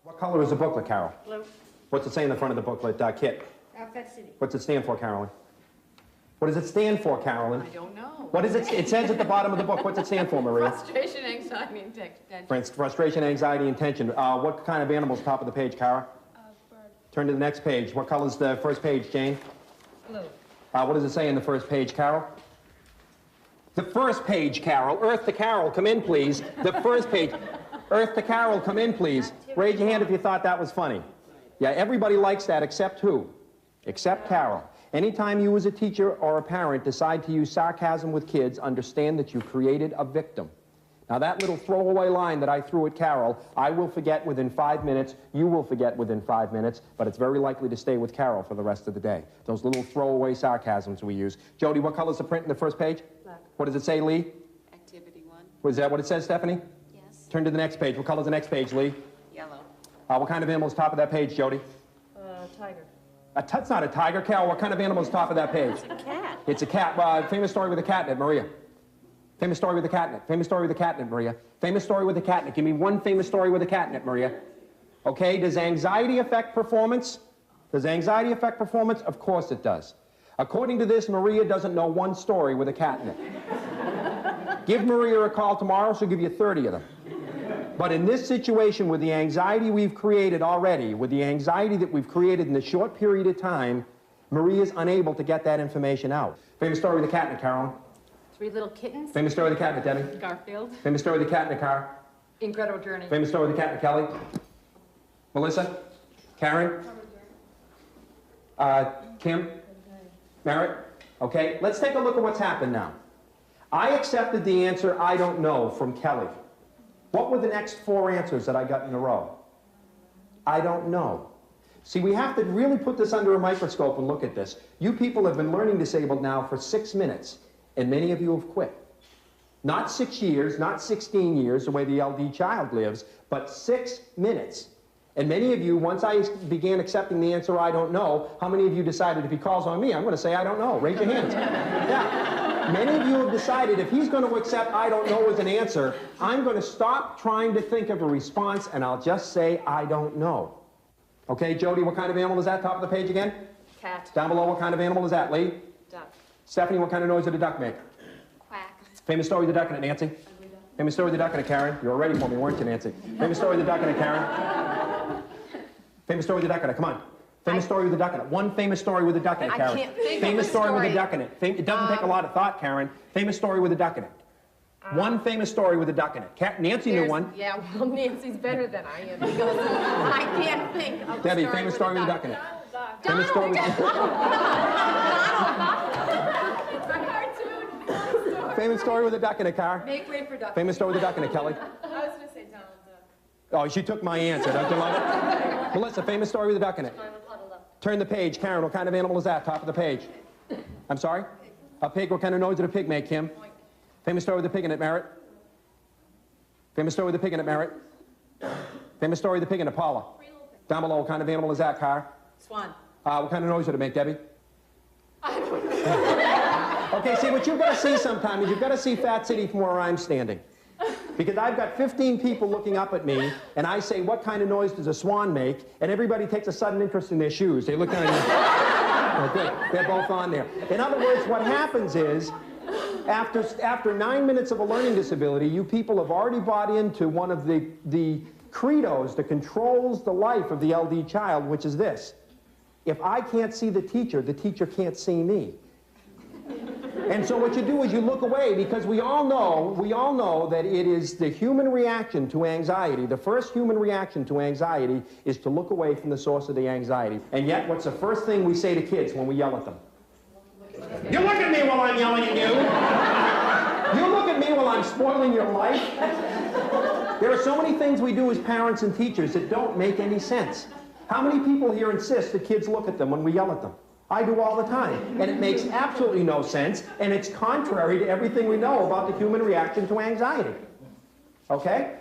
What color is the booklet, Carol? Blue. What's it say in the front of the booklet, Kit? Fed City. What's it stand for, Carolyn? What does it stand for, Carolyn? I don't know. What is it? It says at the bottom of the book. What's it stand for, Maria? Frustration, anxiety, and tension. Frustration, anxiety, and tension. What kind of animal's top of the page, Cara? Bird. Turn to the next page. What color's the first page, Jane? Blue. What does it say in the first page, Carol? The first page, Carol. Earth to Carol, come in, please. The first page. Earth to Carol, come in, please. Raise your hand if you thought that was funny. Yeah, everybody likes that except who? Except Carol. Anytime you as a teacher or a parent decide to use sarcasm with kids, understand that you created a victim. Now that little throwaway line that I threw at Carol, I will forget within 5 minutes, you will forget within 5 minutes, but it's very likely to stay with Carol for the rest of the day. Those little throwaway sarcasms we use. Jody, what color's the print in the first page? Black. What does it say, Lee? Activity 1. Was that what it says, Stephanie? Yes. Turn to the next page. What color's the next page, Lee? Yellow. What kind of animal's top of that page, Jody? Tiger. That's not a tiger. Carol, what kind of animal's top of that page? It's a cat. It's a cat. Famous story with the catnip, Maria. Famous story with the catnip. Famous story with the catnip, Maria. Famous story with the catnip. Give me one famous story with the catnip, Maria. Okay, does anxiety affect performance? Does anxiety affect performance? Of course it does. According to this, Maria doesn't know one story with a catnip. Give Maria a call tomorrow, she'll give you 30 of them. But in this situation, with the anxiety we've created already, with the anxiety that we've created in a short period of time, Maria's unable to get that information out. Famous story with the catnip, Carolyn. 3 little kittens. Famous story with the catnip, Debbie. Garfield. Famous story with the catnip, Car. Incredible Journey. Famous story with the catnip, Kelly. Melissa. Karen. Kim. Merritt. Okay, let's take a look at what's happened now. I accepted the answer, I don't know, from Kelly. What were the next 4 answers that I got in a row? I don't know. See, we have to really put this under a microscope and look at this. You people have been learning disabled now for 6 minutes, and many of you have quit. Not 6 years, not 16 years, the way the LD child lives, but 6 minutes. And many of you, once I began accepting the answer, I don't know, how many of you decided if he calls on me, I'm going to say I don't know? Raise your hands. Yeah. Many of you have decided if he's going to accept I don't know as an answer, I'm going to stop trying to think of a response and I'll just say I don't know. Okay, Jody, what kind of animal is that? Top of the page again? Cat. Down below, what kind of animal is that, Lee? Duck. Stephanie, what kind of noise did a duck make? Quack. Famous story with the duck in it, Nancy. Famous story with the duck in it, Karen. You were ready for me, weren't you, Nancy? Famous story with the duck in it, Karen. Famous story with the duck in it, come on. Famous story with the duck in it. One famous story with a duck in it, Karen. I can't think famous of a story with story. a duck in it. It doesn't take a lot of thought, Karen. Famous story with a duck in it. One famous story with a duck in it. Nancy knew one. Yeah, well, Nancy's better than I am because I can't think of Debbie, a story famous story with a duck in it. Donald. Famous story with Famous story with a duck in it, Car. Make way for Duck. Famous story with a duck in it, Kelly. I was going to say Donald Duck. Oh, she took my answer. Don't you love it? Melissa, famous story with a duck in it. Turn the page. Karen, what kind of animal is that? Top of the page. I'm sorry? A pig. What kind of noise did a pig make, Kim? Famous story with a pig in it, Merritt. Famous story with a pig in it, Merritt. Famous story with a pig in it, Paula. Down below, what kind of animal is that, Car? Swan. What kind of noise did it make, Debbie? I don't know. Okay, see, what you've got to see sometime is you've got to see Fat City from where I'm standing. Because I've got 15 people looking up at me, and I say, what kind of noise does a swan make? And everybody takes a sudden interest in their shoes. They look down and okay, they're both on there. In other words, what happens is, after 9 minutes of a learning disability, you people have already bought into one of the credos that controls the life of the LD child, which is this. If I can't see the teacher can't see me. And so what you do is you look away, because we all know that it is the human reaction to anxiety. The first human reaction to anxiety is to look away from the source of the anxiety. And yet, what's the first thing we say to kids when we yell at them? You look at me while I'm yelling at you. You look at me while I'm spoiling your life. There are so many things we do as parents and teachers that don't make any sense. How many people here insist that kids look at them when we yell at them? I do all the time, and it makes absolutely no sense, and it's contrary to everything we know about the human reaction to anxiety. Okay?